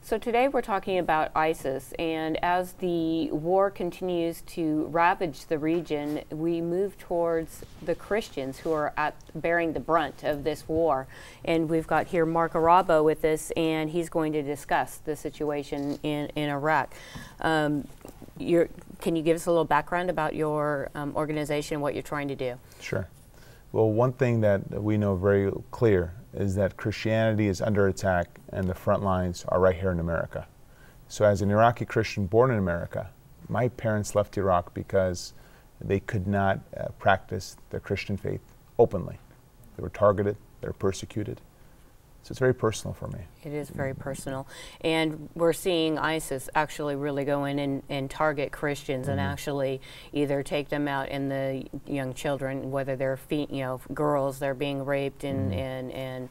So today we're talking about ISIS, and as the war continues to ravage the region, we move towards the Christians who are bearing the brunt of this war. And we've got here Mark Arabo with us, and he's going to discuss the situation in Iraq. Can you give us a little background about your organization and what you're trying to do? Sure. Well, one thing that we know very clear is that Christianity is under attack and the front lines are right here in America. So as an Iraqi Christian born in America, my parents left Iraq because they could not practice their Christian faith openly. They were targeted, they were persecuted. So it's very personal for me. It is very personal. And we're seeing ISIS actually really go in and target Christians and actually either take them out, and the young children, whether they're girls, they're being raped and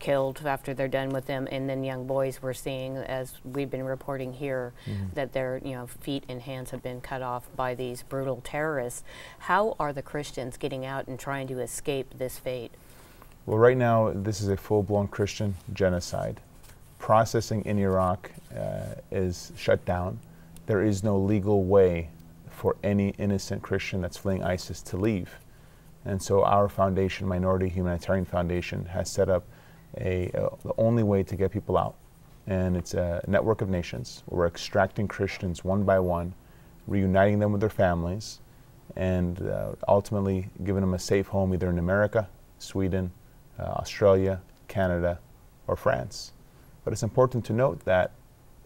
killed after they're done with them, and then young boys we're seeing, as we've been reporting here, that their feet and hands have been cut off by these brutal terrorists. How are the Christians getting out and trying to escape this fate? Well, right now, this is a full-blown Christian genocide. Processing in Iraq is shut down. There is no legal way for any innocent Christian that's fleeing ISIS to leave. And so our foundation, Minority Humanitarian Foundation, has set up the only way to get people out. And it's a network of nations where we're extracting Christians one by one, reuniting them with their families, and ultimately giving them a safe home either in America, Sweden, Australia, Canada, or France. But it's important to note that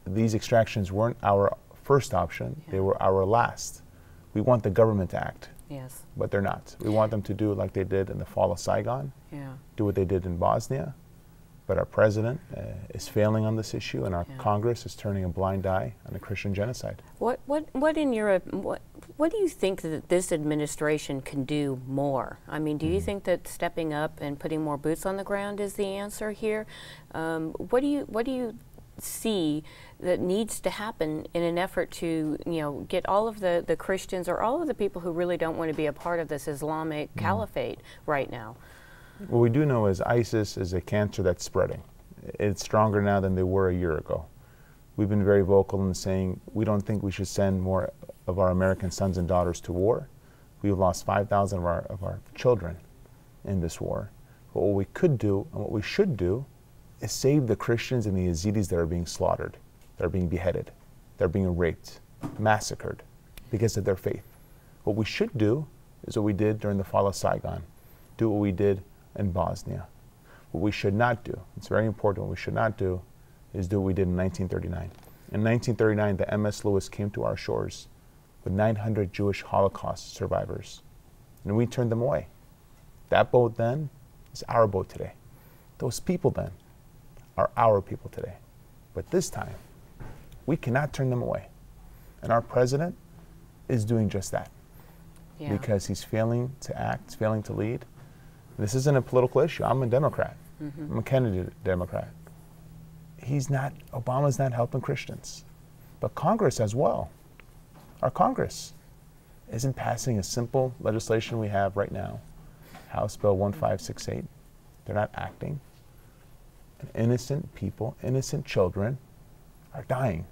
these extractions weren't our first option, they were our last. We want the government to act, but they're not. We want them to do like they did in the fall of Saigon, do what they did in Bosnia, but our president is failing on this issue, and our Congress is turning a blind eye on the Christian genocide. What do you think that this administration can do more? I mean, do you think that stepping up and putting more boots on the ground is the answer here? What do you see that needs to happen in an effort to get all of the Christians, or all of the people who really don't want to be a part of this Islamic caliphate right now? What we do know is ISIS is a cancer that's spreading. It's stronger now than they were a year ago. We've been very vocal in saying we don't think we should send more of our American sons and daughters to war. We've lost 5,000 of our children in this war. But what we could do, and what we should do, is save the Christians and the Yazidis that are being slaughtered, that are being beheaded, that are being raped, massacred because of their faith. What we should do is what we did during the fall of Saigon, do what we did in Bosnia. What we should not do, it's very important, what we should not do is do what we did in 1939. In 1939, the MS Lewis came to our shores with 900 Jewish Holocaust survivors, and we turned them away. That boat then is our boat today. Those people then are our people today. But this time, we cannot turn them away. And our president is doing just that, because he's failing to act, failing to lead. This isn't a political issue. I'm a Democrat. I'm a candidate Democrat. Obama's not helping Christians. But Congress as well. Our Congress isn't passing a simple legislation we have right now, House Bill 1568. They're not acting. And innocent people, innocent children are dying.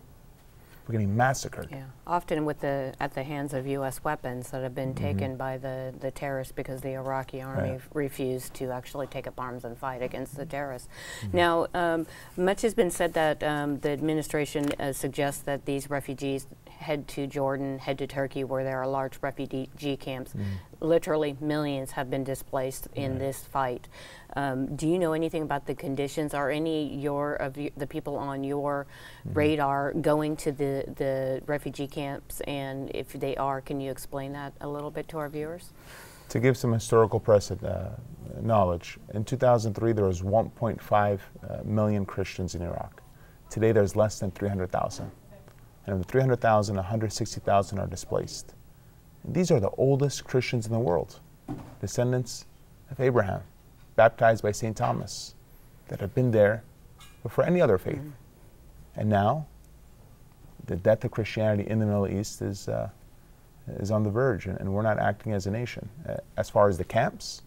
We're getting massacred. Yeah, often at the hands of U.S. weapons that have been taken by the terrorists, because the Iraqi army refused to actually take up arms and fight against the terrorists. Now, much has been said that the administration suggests that these refugees head to Jordan, head to Turkey, where there are large refugee camps. Literally millions have been displaced in this fight. Do you know anything about the conditions? Are any of the people on your radar going to the refugee camps? And if they are, can you explain that a little bit to our viewers? To give some historical knowledge, in 2003 there was 1.5 million Christians in Iraq. Today there's less than 300,000. And of the 300,000, 160,000 are displaced. And these are the oldest Christians in the world, descendants of Abraham, baptized by St. Thomas, that have been there before any other faith. And now, the death of Christianity in the Middle East is on the verge, and we're not acting as a nation. As far as the camps,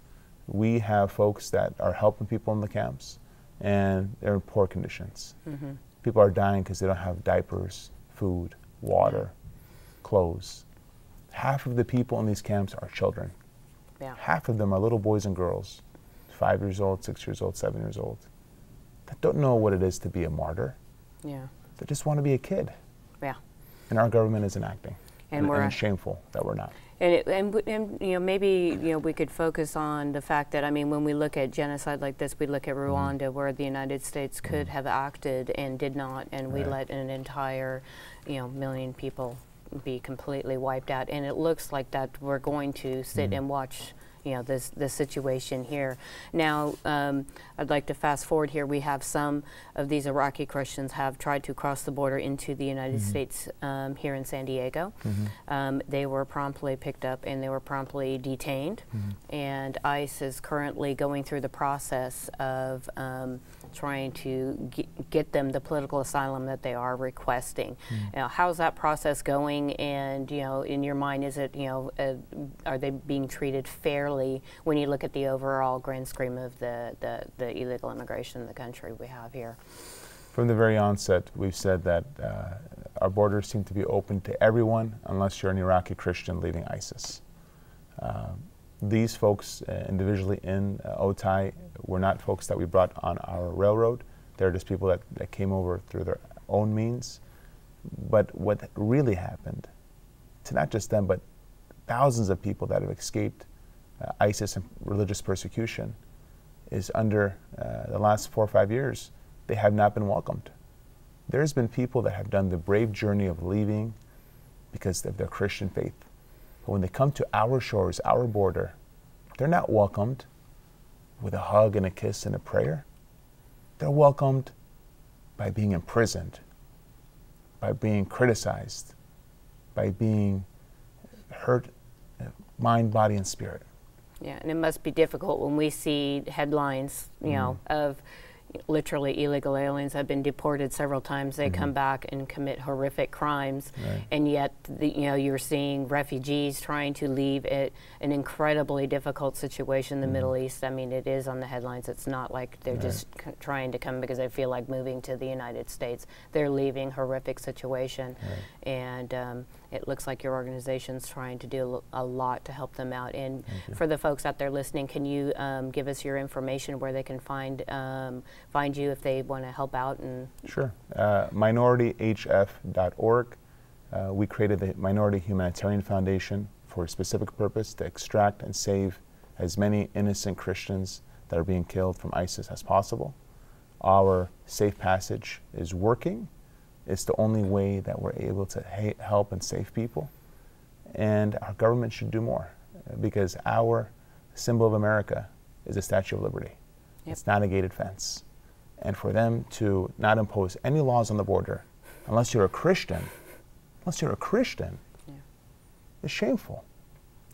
we have folks that are helping people in the camps, and they're in poor conditions. People are dying because they don't have diapers, food, water, clothes. Half of the people in these camps are children. Yeah. Half of them are little boys and girls, 5 years old, 6 years old, 7 years old, that don't know what it is to be a martyr. Yeah. They just want to be a kid. Yeah. And our government isn't acting. And it's shameful that we're not. And you know, maybe, you know, we could focus on the fact that, I mean, when we look at genocide like this, we look at Rwanda, where the United States could have acted and did not, and we let an entire, you know, million people be completely wiped out. And it looks like that we're going to sit and watch, you know, this situation here. Now, I'd like to fast forward here. We have some of these Iraqi Christians have tried to cross the border into the United States here in San Diego. They were promptly picked up and they were promptly detained. And ICE is currently going through the process of trying to get them the political asylum that they are requesting. Now, how's that process going? And, you know, in your mind, is it, you know, are they being treated fairly when you look at the overall grand scheme of the illegal immigration in the country we have here? From the very onset, we've said that our borders seem to be open to everyone unless you're an Iraqi Christian leaving ISIS. These folks individually in Otay were not folks that we brought on our railroad. They're just people that came over through their own means. But what really happened to not just them, but thousands of people that have escaped ISIS and religious persecution is under the last 4 or 5 years, they have not been welcomed. There's been people that have done the brave journey of leaving because of their Christian faith. But when they come to our shores, our border, they're not welcomed with a hug and a kiss and a prayer. They're welcomed by being imprisoned, by being criticized, by being hurt, mind, body, and spirit. Yeah, and it must be difficult when we see headlines, you know, of literally illegal aliens have been deported several times. They come back and commit horrific crimes, and yet, you know, you're seeing refugees trying to leave an incredibly difficult situation in the Middle East. I mean, it is on the headlines. It's not like they're just trying to come because they feel like moving to the United States. They're leaving horrific situation, and it looks like your organization's trying to do a lot to help them out. And for the folks out there listening, can you give us your information where they can find you if they want to help out? And sure. minorityhf.org. We created the Minority Humanitarian Foundation for a specific purpose to extract and save as many innocent Christians that are being killed from ISIS as possible. Our safe passage is working. It's the only way that we're able to help and save people. And our government should do more, because our symbol of America is the Statue of Liberty. It's not a gated fence. And for them to not impose any laws on the border, unless you're a Christian, is shameful.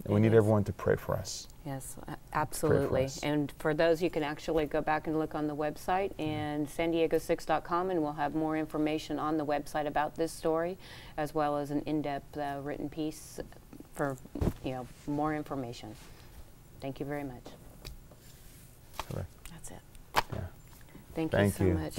And we need everyone to pray for us. Yes, absolutely. And for those, you can actually go back and look on the website and sandiego6.com, and we'll have more information on the website about this story, as well as an in-depth written piece for, you know, more information. Thank you very much. Correct. That's it. Yeah. Thank you so much.